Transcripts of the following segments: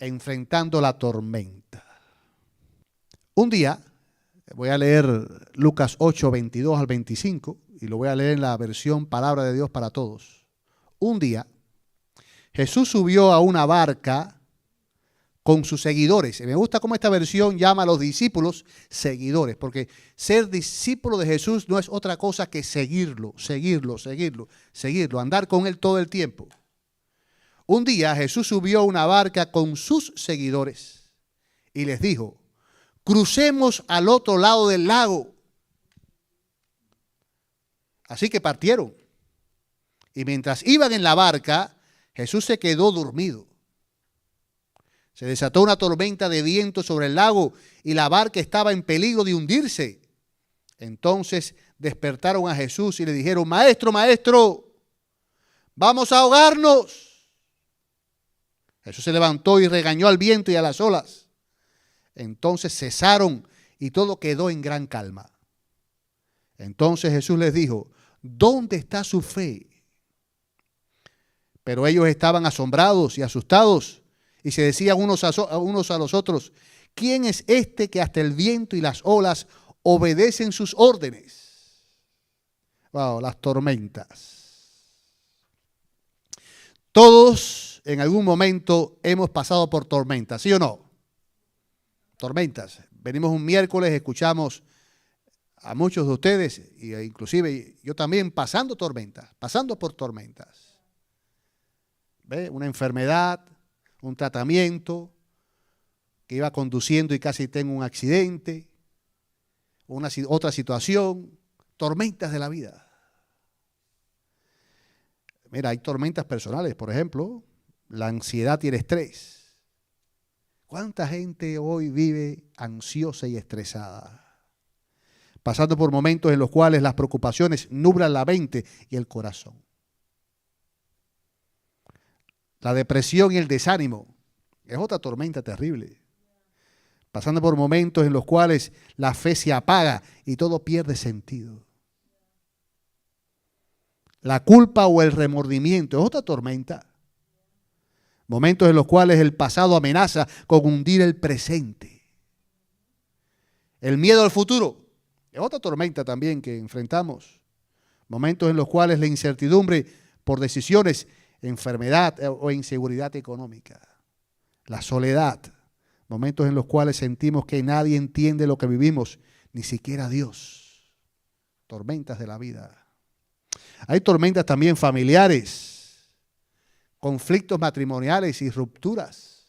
enfrentando la tormenta. Un día, voy a leer Lucas 8, 22 al 25, y lo voy a leer en la versión Palabra de Dios para Todos. Un día, Jesús subió a una barca con sus seguidores. Y me gusta cómo esta versión llama a los discípulos seguidores, porque ser discípulo de Jesús no es otra cosa que seguirlo, andar con él todo el tiempo. Un día Jesús subió a una barca con sus seguidores y les dijo: crucemos al otro lado del lago. Así que partieron. Y mientras iban en la barca, Jesús se quedó dormido. Se desató una tormenta de viento sobre el lago y la barca estaba en peligro de hundirse. Entonces despertaron a Jesús y le dijeron: Maestro, maestro, vamos a ahogarnos. Jesús se levantó y regañó al viento y a las olas. Entonces cesaron y todo quedó en gran calma. Entonces Jesús les dijo: ¿dónde está su fe? Pero ellos estaban asombrados y asustados y se decían unos a los otros: ¿quién es este que hasta el viento y las olas obedecen sus órdenes? Wow, las tormentas. Todos en algún momento hemos pasado por tormentas, ¿sí o no? Tormentas. Venimos un miércoles, escuchamos a muchos de ustedes, e inclusive yo también, pasando por tormentas. ¿Ve? Una enfermedad, un tratamiento, que iba conduciendo y casi tengo un accidente, otra situación, tormentas de la vida. Mira, hay tormentas personales, por ejemplo, la ansiedad y el estrés. ¿Cuánta gente hoy vive ansiosa y estresada? Pasando por momentos en los cuales las preocupaciones nublan la mente y el corazón. La depresión y el desánimo es otra tormenta terrible. Pasando por momentos en los cuales la fe se apaga y todo pierde sentido. La culpa o el remordimiento es otra tormenta. Momentos en los cuales el pasado amenaza con hundir el presente. El miedo al futuro es otra tormenta también que enfrentamos. Momentos en los cuales la incertidumbre por decisiones, enfermedad o inseguridad económica. La soledad. Momentos en los cuales sentimos que nadie entiende lo que vivimos, ni siquiera Dios. Tormentas de la vida. Hay tormentas también familiares. Conflictos matrimoniales y rupturas.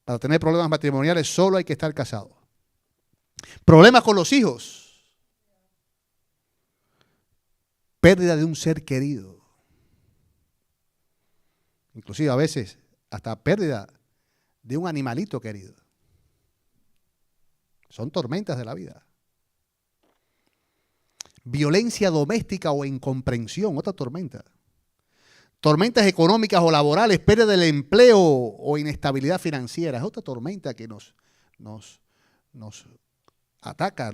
Para tener problemas matrimoniales solo hay que estar casado. Problemas con los hijos. Pérdida de un ser querido. Inclusive a veces hasta pérdida de un animalito querido. Son tormentas de la vida. Violencia doméstica o incomprensión, otra tormenta. Tormentas económicas o laborales, pérdida del empleo o inestabilidad financiera. Es otra tormenta que nos ataca,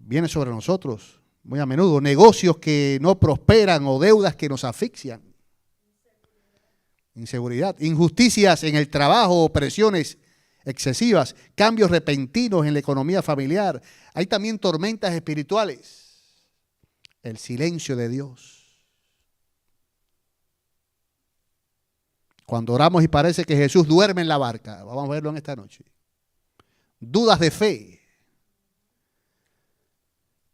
viene sobre nosotros muy a menudo. Negocios que no prosperan o deudas que nos asfixian. Inseguridad, injusticias en el trabajo, opresiones excesivas, cambios repentinos en la economía familiar. Hay también tormentas espirituales. El silencio de Dios. Cuando oramos y parece que Jesús duerme en la barca, vamos a verlo en esta noche. Dudas de fe.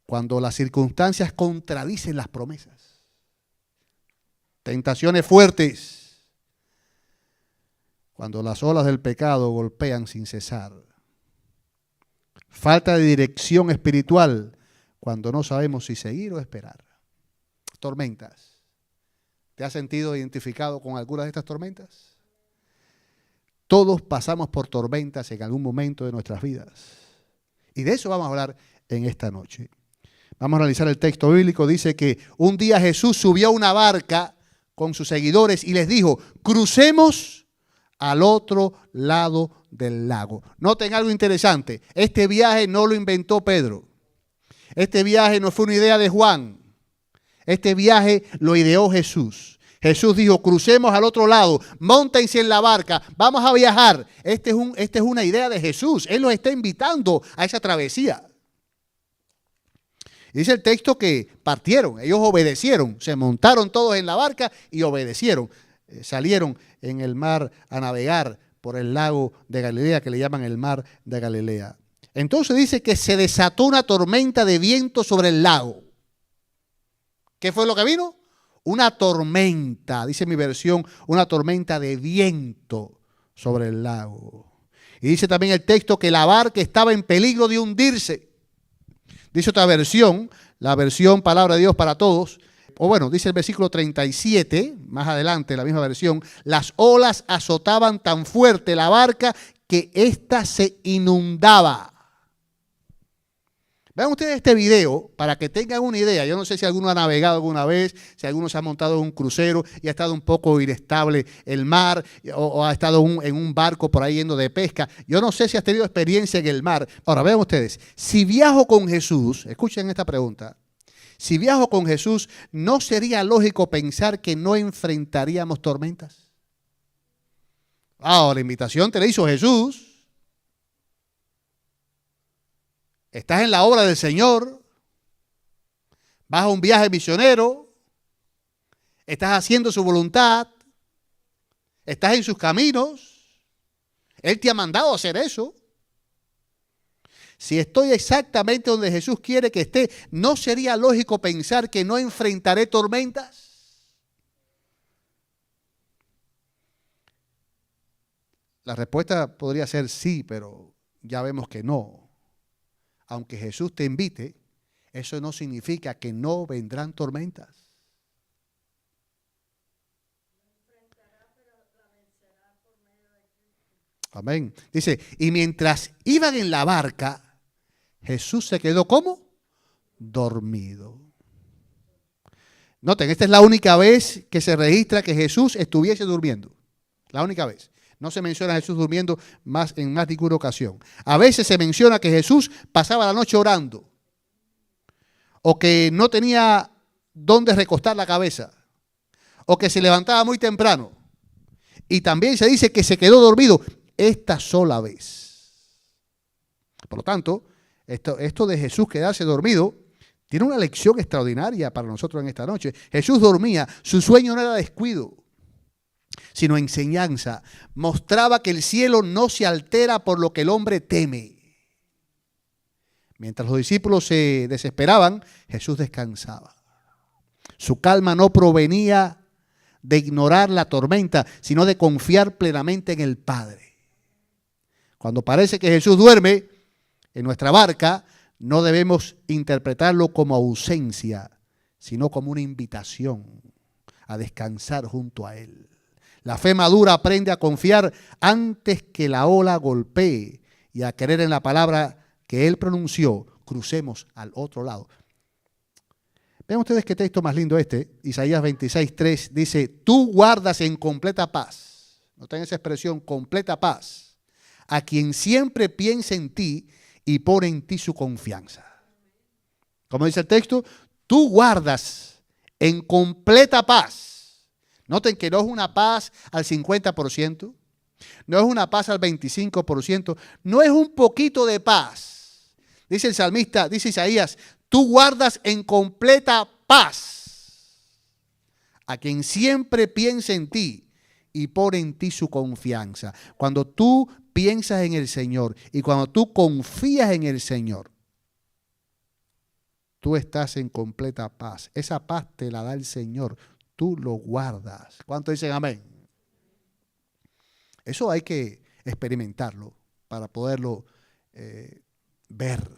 Cuando las circunstancias contradicen las promesas. Tentaciones fuertes. Cuando las olas del pecado golpean sin cesar. Falta de dirección espiritual. Cuando no sabemos si seguir o esperar. Tormentas. ¿Te has sentido identificado con alguna de estas tormentas? Todos pasamos por tormentas en algún momento de nuestras vidas. Y de eso vamos a hablar en esta noche. Vamos a analizar el texto bíblico. Dice que un día Jesús subió a una barca con sus seguidores y les dijo: crucemos al otro lado del lago. Noten algo interesante. Este viaje no lo inventó Pedro. Este viaje no fue una idea de Juan. Este viaje lo ideó Jesús. Jesús dijo, crucemos al otro lado, móntense en la barca, vamos a viajar. Esta es una idea de Jesús. Él los está invitando a esa travesía. Dice el texto que partieron, ellos obedecieron, se montaron todos en la barca y obedecieron. Salieron en el mar a navegar por el lago de Galilea, que le llaman el mar de Galilea. Entonces dice que se desató una tormenta de viento sobre el lago. ¿Qué fue lo que vino? Una tormenta, dice mi versión, una tormenta de viento sobre el lago. Y dice también el texto que la barca estaba en peligro de hundirse. Dice otra versión, la versión Palabra de Dios para Todos, o bueno, dice el versículo 37, más adelante, la misma versión, las olas azotaban tan fuerte la barca que ésta se inundaba. Vean ustedes este video para que tengan una idea. Yo no sé si alguno ha navegado alguna vez, si alguno se ha montado en un crucero y ha estado un poco inestable el mar o ha estado en un barco por ahí yendo de pesca. Yo no sé si has tenido experiencia en el mar. Ahora, vean ustedes, si viajo con Jesús, escuchen esta pregunta, si viajo con Jesús, ¿no sería lógico pensar que no enfrentaríamos tormentas? Ahora, la invitación te la hizo Jesús. Estás en la obra del Señor, vas a un viaje misionero, estás haciendo su voluntad, estás en sus caminos, Él te ha mandado a hacer eso. Si estoy exactamente donde Jesús quiere que esté, ¿no sería lógico pensar que no enfrentaré tormentas? La respuesta podría ser sí, pero ya vemos que no. Aunque Jesús te invite, eso no significa que no vendrán tormentas. Amén. Dice, y mientras iban en la barca, Jesús se quedó ¿cómo? Dormido. Noten, esta es la única vez que se registra que Jesús estuviese durmiendo. La única vez. No se menciona a Jesús durmiendo en más de una ocasión. A veces se menciona que Jesús pasaba la noche orando. O que no tenía dónde recostar la cabeza. O que se levantaba muy temprano. Y también se dice que se quedó dormido esta sola vez. Por lo tanto, esto de Jesús quedarse dormido tiene una lección extraordinaria para nosotros en esta noche. Jesús dormía, su sueño no era descuido, sino enseñanza. Mostraba que el cielo no se altera por lo que el hombre teme. Mientras los discípulos se desesperaban, Jesús descansaba. Su calma no provenía de ignorar la tormenta, sino de confiar plenamente en el Padre. Cuando parece que Jesús duerme en nuestra barca, no debemos interpretarlo como ausencia, sino como una invitación a descansar junto a Él. La fe madura aprende a confiar antes que la ola golpee y a creer en la palabra que Él pronunció, crucemos al otro lado. Vean ustedes qué texto más lindo este. Isaías 26:3 dice, tú guardas en completa paz. Noten esa expresión, completa paz, a quien siempre piensa en ti y pone en ti su confianza. Como dice el texto, tú guardas en completa paz. Noten que no es una paz al 50%, no es una paz al 25%, no es un poquito de paz. Dice el salmista, dice Isaías, tú guardas en completa paz a quien siempre piensa en ti y pone en ti su confianza. Cuando tú piensas en el Señor y cuando tú confías en el Señor, tú estás en completa paz. Esa paz te la da el Señor. Tú lo guardas. ¿Cuántos dicen amén? Eso hay que experimentarlo para poderlo ver.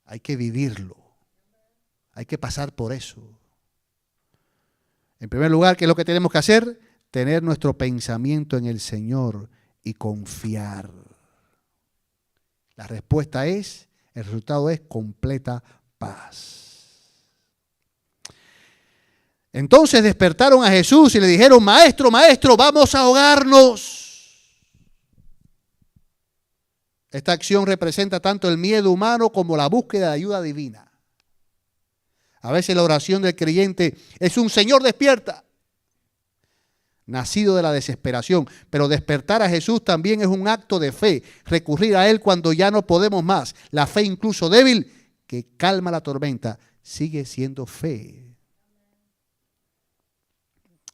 Hay que vivirlo. Hay que pasar por eso. En primer lugar, ¿qué es lo que tenemos que hacer? Tener nuestro pensamiento en el Señor y confiar. La respuesta es, el resultado es completa paz. Entonces despertaron a Jesús y le dijeron, maestro, maestro, vamos a ahogarnos. Esta acción representa tanto el miedo humano como la búsqueda de ayuda divina. A veces la oración del creyente es un Señor despierta, nacido de la desesperación. Pero despertar a Jesús también es un acto de fe, recurrir a Él cuando ya no podemos más. La fe incluso débil que calma la tormenta sigue siendo fe.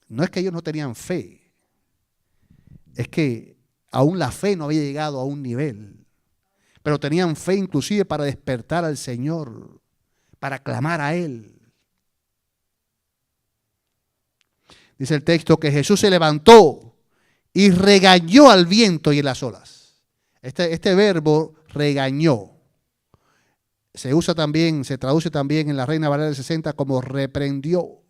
No es que ellos no tenían fe, es que aún la fe no había llegado a un nivel. Pero tenían fe inclusive para despertar al Señor, para clamar a Él. Dice el texto que Jesús se levantó y regañó al viento y en las olas. Este verbo regañó se usa también, se traduce también en la Reina Valera del 60 como reprendió.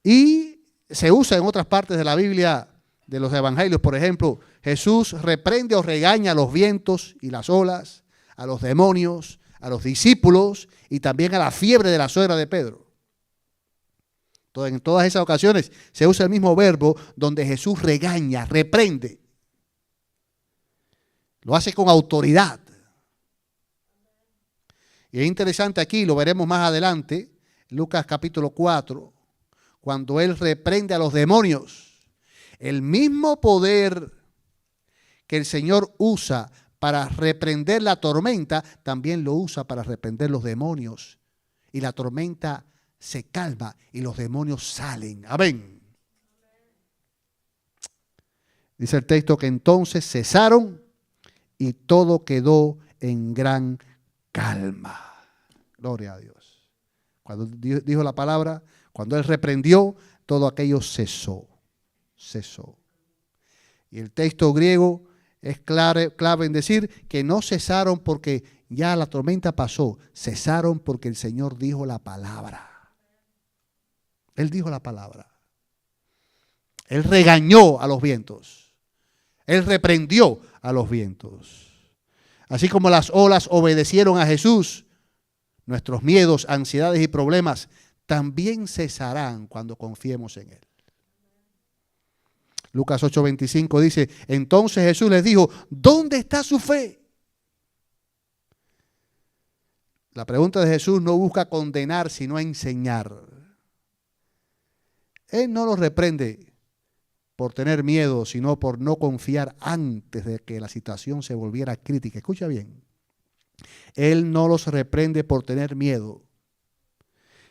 Y se usa en otras partes de la Biblia, de los evangelios, por ejemplo, Jesús reprende o regaña a los vientos y las olas, a los demonios, a los discípulos y también a la fiebre de la suegra de Pedro. Entonces, en todas esas ocasiones se usa el mismo verbo donde Jesús regaña, reprende. Lo hace con autoridad. Y es interesante aquí, lo veremos más adelante, Lucas capítulo 4, cuando Él reprende a los demonios. El mismo poder que el Señor usa para reprender la tormenta, también lo usa para reprender los demonios. Y la tormenta se calma y los demonios salen. Amén. Dice el texto que entonces cesaron y todo quedó en gran calma. Gloria a Dios. Cuando dijo la palabra, cuando Él reprendió, todo aquello cesó. Cesó. Y el texto griego es clave en decir que no cesaron porque ya la tormenta pasó. Cesaron porque el Señor dijo la palabra. Él dijo la palabra. Él regañó a los vientos. Él reprendió a los vientos. Así como las olas obedecieron a Jesús, nuestros miedos, ansiedades y problemas también cesarán cuando confiemos en Él. Lucas 8:25 dice, entonces Jesús les dijo, ¿dónde está su fe? La pregunta de Jesús no busca condenar, sino enseñar. Él no los reprende por tener miedo, sino por no confiar antes de que la situación se volviera crítica. Escucha bien. Él no los reprende por tener miedo,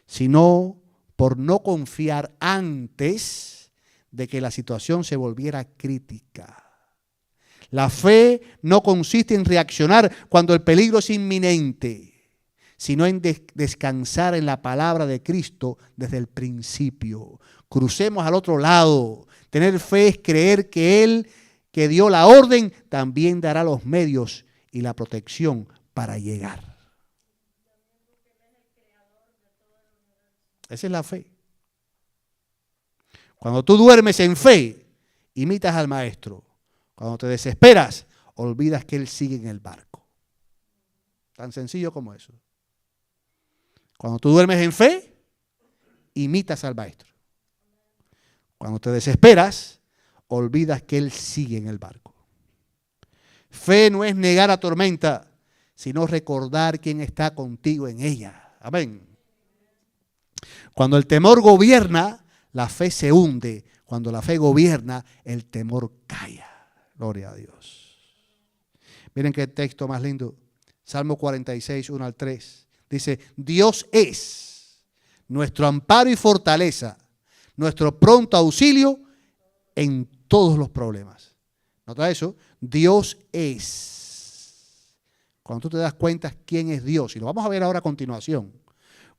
sino por no confiar antes de que la situación se volviera crítica. La fe no consiste en reaccionar cuando el peligro es inminente, sino en descansar en la palabra de Cristo desde el principio. Crucemos al otro lado. Tener fe es creer que Él, que dio la orden, también dará los medios y la protección para llegar. Esa es la fe. Cuando tú duermes en fe, imitas al maestro. Cuando te desesperas, olvidas que Él sigue en el barco. Tan sencillo como eso. Cuando tú duermes en fe, imitas al maestro. Cuando te desesperas, olvidas que Él sigue en el barco. Fe no es negar la tormenta, sino recordar quién está contigo en ella. Amén. Cuando el temor gobierna, la fe se hunde. Cuando la fe gobierna, el temor calla. Gloria a Dios. Miren qué texto más lindo. Salmo 46, 1 al 3. Dice, Dios es nuestro amparo y fortaleza, nuestro pronto auxilio en todos los problemas. ¿Nota eso? Dios es. Cuando tú te das cuenta quién es Dios, y lo vamos a ver ahora a continuación.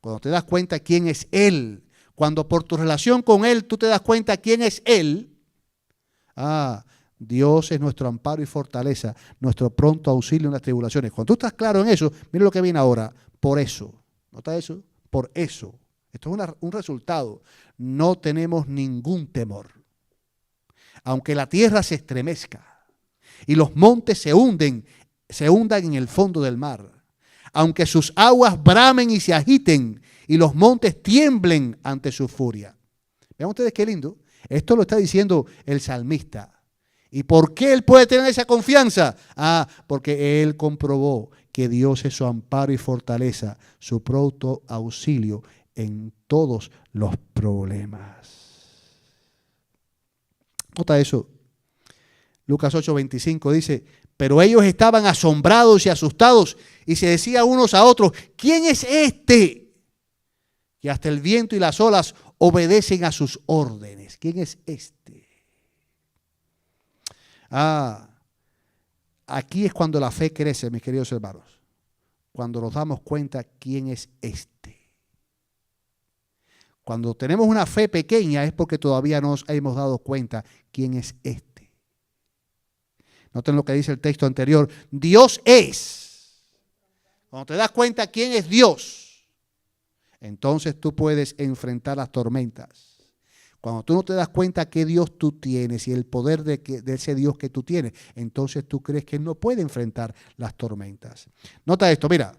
Cuando te das cuenta quién es Él, cuando por tu relación con Él tú te das cuenta quién es Él, Dios es nuestro amparo y fortaleza, nuestro pronto auxilio en las tribulaciones. Cuando tú estás claro en eso, mira lo que viene ahora. Por eso, ¿nota eso? Por eso. Esto es un resultado. No tenemos ningún temor. Aunque la tierra se estremezca y los montes se hundan en el fondo del mar. Aunque sus aguas bramen y se agiten y los montes tiemblen ante su furia. Vean ustedes qué lindo. Esto lo está diciendo el salmista. ¿Y por qué él puede tener esa confianza? Porque él comprobó que Dios es su amparo y fortaleza, su pronto auxilio en todos los problemas. Nota eso. Lucas 8:25 dice, pero ellos estaban asombrados y asustados y se decían unos a otros, ¿quién es este? Que hasta el viento y las olas obedecen a sus órdenes. ¿Quién es este? Aquí es cuando la fe crece, mis queridos hermanos. Cuando nos damos cuenta quién es este. Cuando tenemos una fe pequeña es porque todavía no nos hemos dado cuenta quién es este. Noten lo que dice el texto anterior. Dios es. Cuando te das cuenta quién es Dios, entonces tú puedes enfrentar las tormentas. Cuando tú no te das cuenta qué Dios tú tienes y el poder de ese Dios que tú tienes, entonces tú crees que Él no puede enfrentar las tormentas. Nota esto, mira.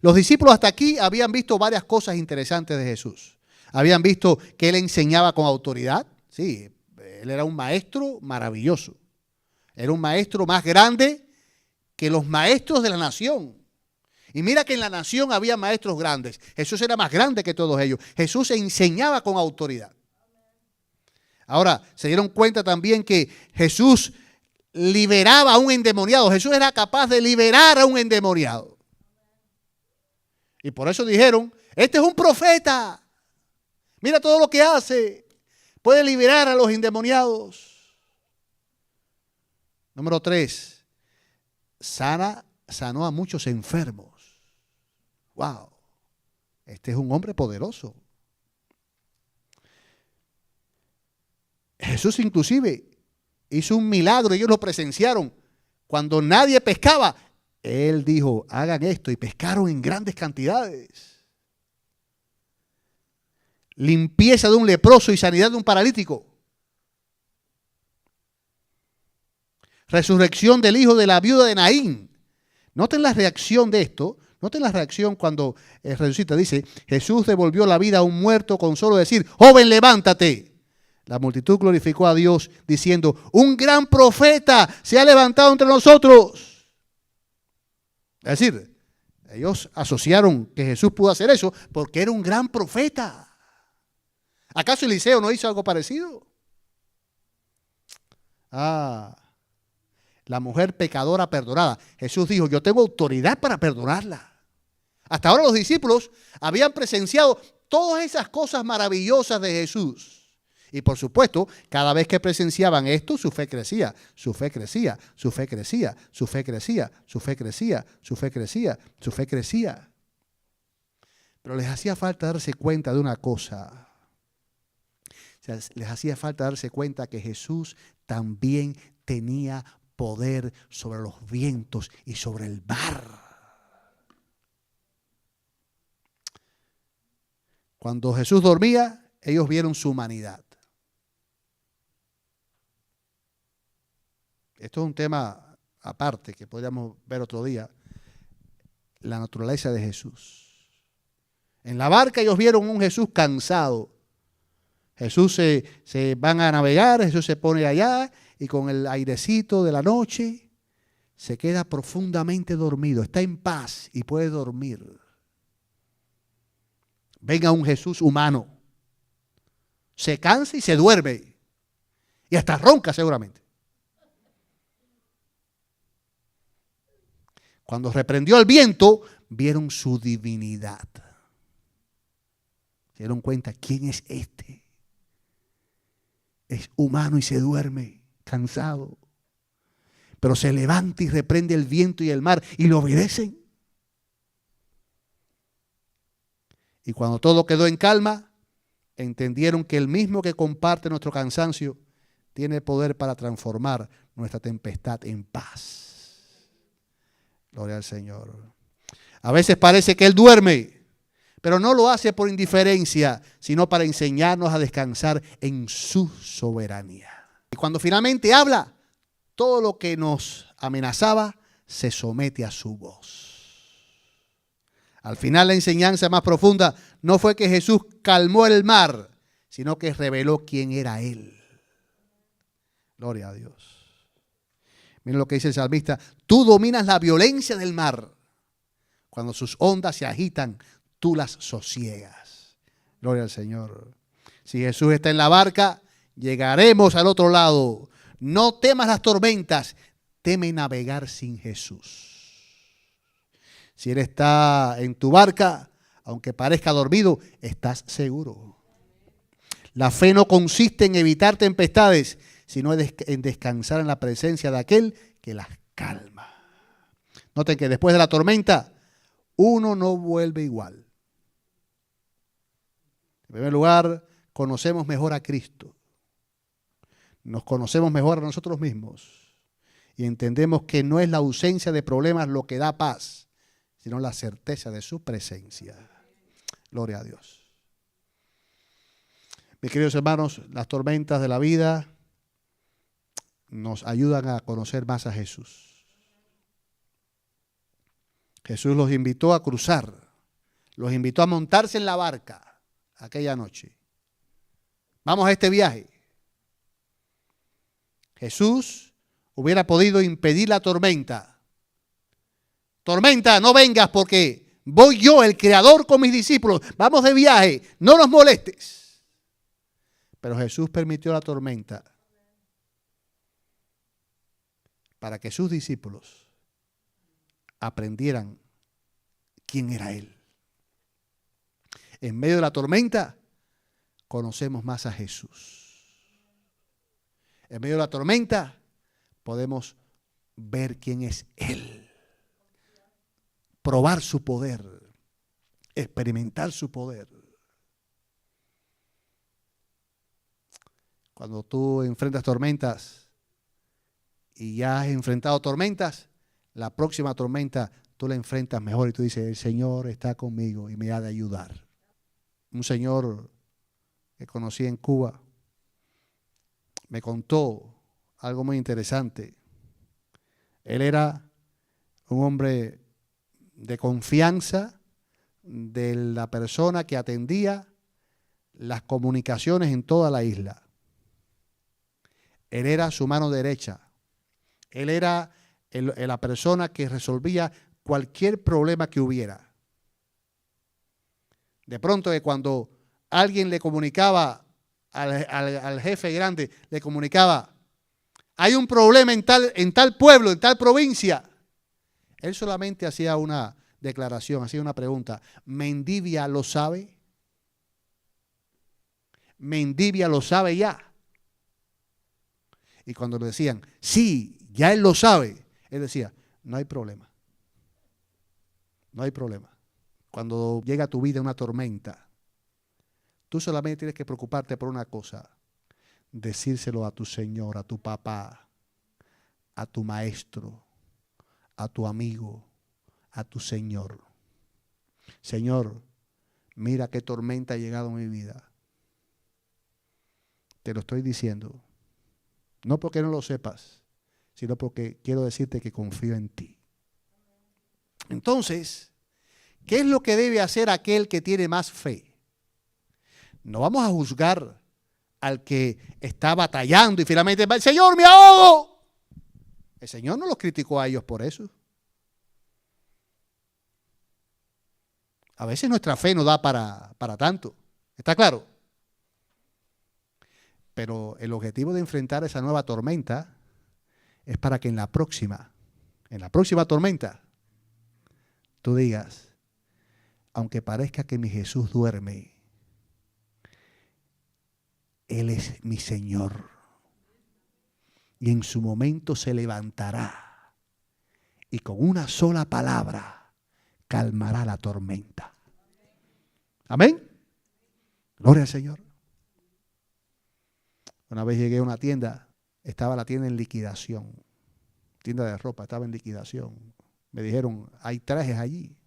Los discípulos hasta aquí habían visto varias cosas interesantes de Jesús. Habían visto que Él enseñaba con autoridad. Sí, Él era un maestro maravilloso. Era un maestro más grande que los maestros de la nación. Y mira que en la nación había maestros grandes. Jesús era más grande que todos ellos. Jesús enseñaba con autoridad. Ahora, se dieron cuenta también que Jesús liberaba a un endemoniado. Jesús era capaz de liberar a un endemoniado. Y por eso dijeron, este es un profeta. Mira todo lo que hace. Puede liberar a los endemoniados. Número 3. Sanó a muchos enfermos. Wow. Este es un hombre poderoso. Jesús inclusive hizo un milagro, ellos lo presenciaron. Cuando nadie pescaba, Él dijo, hagan esto, y pescaron en grandes cantidades. Limpieza de un leproso y sanidad de un paralítico. Resurrección del hijo de la viuda de Naín. Noten la reacción de esto. Noten la reacción cuando resucita. Dice, Jesús devolvió la vida a un muerto con solo decir, joven, levántate. La multitud glorificó a Dios diciendo, un gran profeta se ha levantado entre nosotros. Es decir, ellos asociaron que Jesús pudo hacer eso porque era un gran profeta. ¿Acaso Eliseo no hizo algo parecido? La mujer pecadora perdonada. Jesús dijo, yo tengo autoridad para perdonarla. Hasta ahora los discípulos habían presenciado todas esas cosas maravillosas de Jesús. Y por supuesto, cada vez que presenciaban esto, su fe crecía, su fe crecía, su fe crecía, su fe crecía, su fe crecía, su fe crecía, su fe crecía. Pero les hacía falta darse cuenta de una cosa. O sea, les hacía falta darse cuenta que Jesús también tenía poder sobre los vientos y sobre el mar. Cuando Jesús dormía, ellos vieron su humanidad. Esto es un tema aparte que podríamos ver otro día. La naturaleza de Jesús. En la barca ellos vieron un Jesús cansado. Jesús se van a navegar, Jesús se pone allá y con el airecito de la noche se queda profundamente dormido. Está en paz y puede dormir. Ven a un Jesús humano. Se cansa y se duerme. Y hasta ronca seguramente. Cuando reprendió el viento, vieron su divinidad. Se dieron cuenta, ¿quién es este? Es humano y se duerme, cansado. Pero se levanta y reprende el viento y el mar y lo obedecen. Y cuando todo quedó en calma, entendieron que el mismo que comparte nuestro cansancio tiene poder para transformar nuestra tempestad en paz. Gloria al Señor. A veces parece que Él duerme, pero no lo hace por indiferencia, sino para enseñarnos a descansar en su soberanía. Y cuando finalmente habla, todo lo que nos amenazaba se somete a su voz. Al final la enseñanza más profunda no fue que Jesús calmó el mar, sino que reveló quién era Él. Gloria a Dios. Miren lo que dice el salmista, tú dominas la violencia del mar. Cuando sus ondas se agitan, tú las sosiegas. Gloria al Señor. Si Jesús está en la barca, llegaremos al otro lado. No temas las tormentas, teme navegar sin Jesús. Si Él está en tu barca, aunque parezca dormido, estás seguro. La fe no consiste en evitar tempestades, sino en descansar en la presencia de aquel que las calma. Noten que después de la tormenta, uno no vuelve igual. En primer lugar, conocemos mejor a Cristo. Nos conocemos mejor a nosotros mismos. Y entendemos que no es la ausencia de problemas lo que da paz, sino la certeza de su presencia. Gloria a Dios. Mis queridos hermanos, las tormentas de la vida nos ayudan a conocer más a Jesús. Jesús los invitó a cruzar, los invitó a montarse en la barca aquella noche. Vamos a este viaje. Jesús hubiera podido impedir la tormenta. Tormenta, no vengas porque voy yo, el Creador, con mis discípulos. Vamos de viaje, no nos molestes. Pero Jesús permitió la tormenta para que sus discípulos aprendieran quién era Él. En medio de la tormenta conocemos más a Jesús. En medio de la tormenta podemos ver quién es Él. Probar su poder. Experimentar su poder. Cuando tú enfrentas tormentas y ya has enfrentado tormentas, la próxima tormenta tú la enfrentas mejor y tú dices, el Señor está conmigo y me ha de ayudar. Un señor que conocí en Cuba me contó algo muy interesante. Él era un hombre de confianza de la persona que atendía las comunicaciones en toda la isla. Él era su mano derecha. Él era la persona que resolvía cualquier problema que hubiera. De pronto que cuando alguien le comunicaba al jefe grande, le comunicaba, hay un problema en tal pueblo, en tal provincia. Él solamente hacía una declaración, hacía una pregunta. ¿Mendivia lo sabe? ¿Mendivia lo sabe ya? Y cuando le decían, sí, ya él lo sabe, él decía, no hay problema. No hay problema. Cuando llega a tu vida una tormenta, tú solamente tienes que preocuparte por una cosa, decírselo a tu Señor, a tu papá, a tu maestro, a tu amigo, a tu Señor. Señor, mira qué tormenta ha llegado a mi vida. Te lo estoy diciendo. No porque no lo sepas, sino porque quiero decirte que confío en ti. Entonces, ¿qué es lo que debe hacer aquel que tiene más fe? No vamos a juzgar al que está batallando y finalmente va, Señor, me ahogo. El Señor no los criticó a ellos por eso. A veces nuestra fe no da para tanto. ¿Está claro? Pero el objetivo de enfrentar esa nueva tormenta es para que en la próxima tormenta, tú digas, aunque parezca que mi Jesús duerme, Él es mi Señor. Y en su momento se levantará y con una sola palabra calmará la tormenta. Amén. Gloria al Señor. Una vez llegué a una tienda, estaba la tienda en liquidación. Tienda de ropa, estaba en liquidación. Me dijeron, hay trajes allí.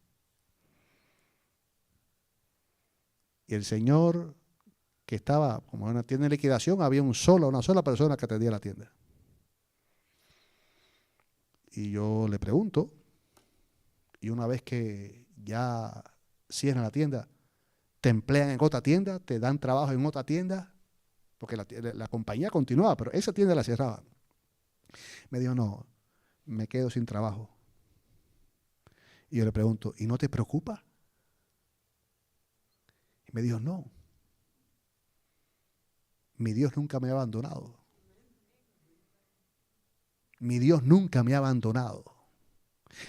Y el señor que estaba, como en una tienda en liquidación, había una sola persona que atendía la tienda. Y yo le pregunto, y una vez que ya cierran la tienda, ¿te emplean en otra tienda? ¿Te dan trabajo en otra tienda? Porque la compañía continuaba, pero esa tienda la cerraban. Me dijo, no, me quedo sin trabajo. Y yo le pregunto, ¿y no te preocupa? Y me dijo, no. Mi Dios nunca me ha abandonado. Mi Dios nunca me ha abandonado.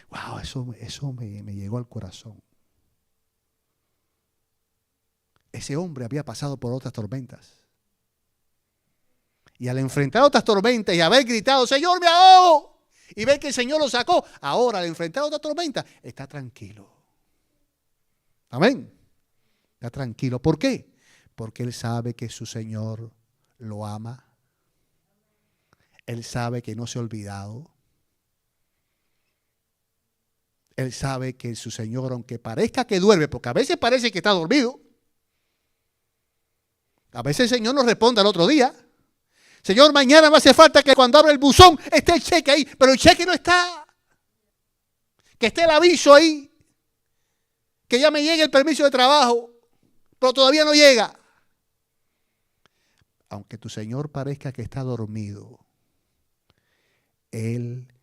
Wow, eso me llegó al corazón. Ese hombre había pasado por otras tormentas. Y al enfrentar otras tormentas y haber gritado, Señor, me ahogo, y ver que el Señor lo sacó, ahora al enfrentar otra tormenta, está tranquilo. Amén. Está tranquilo. ¿Por qué? Porque él sabe que su Señor lo ama. Él sabe que no se ha olvidado. Él sabe que su Señor, aunque parezca que duerme, porque a veces parece que está dormido, a veces el Señor nos responde al otro día. Señor, mañana me hace falta que cuando abra el buzón esté el cheque ahí, pero el cheque no está. Que esté el aviso ahí, que ya me llegue el permiso de trabajo, pero todavía no llega. Aunque tu Señor parezca que está dormido, Él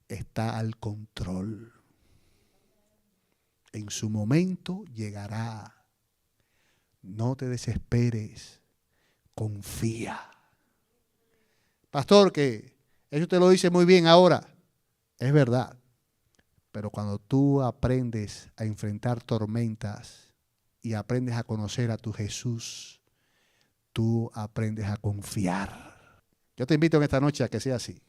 está al control. En su momento llegará. No te desesperes, confía. Pastor, que eso te lo dice muy bien ahora. Es verdad. Pero cuando tú aprendes a enfrentar tormentas y aprendes a conocer a tu Jesús, tú aprendes a confiar. Yo te invito en esta noche a que sea así.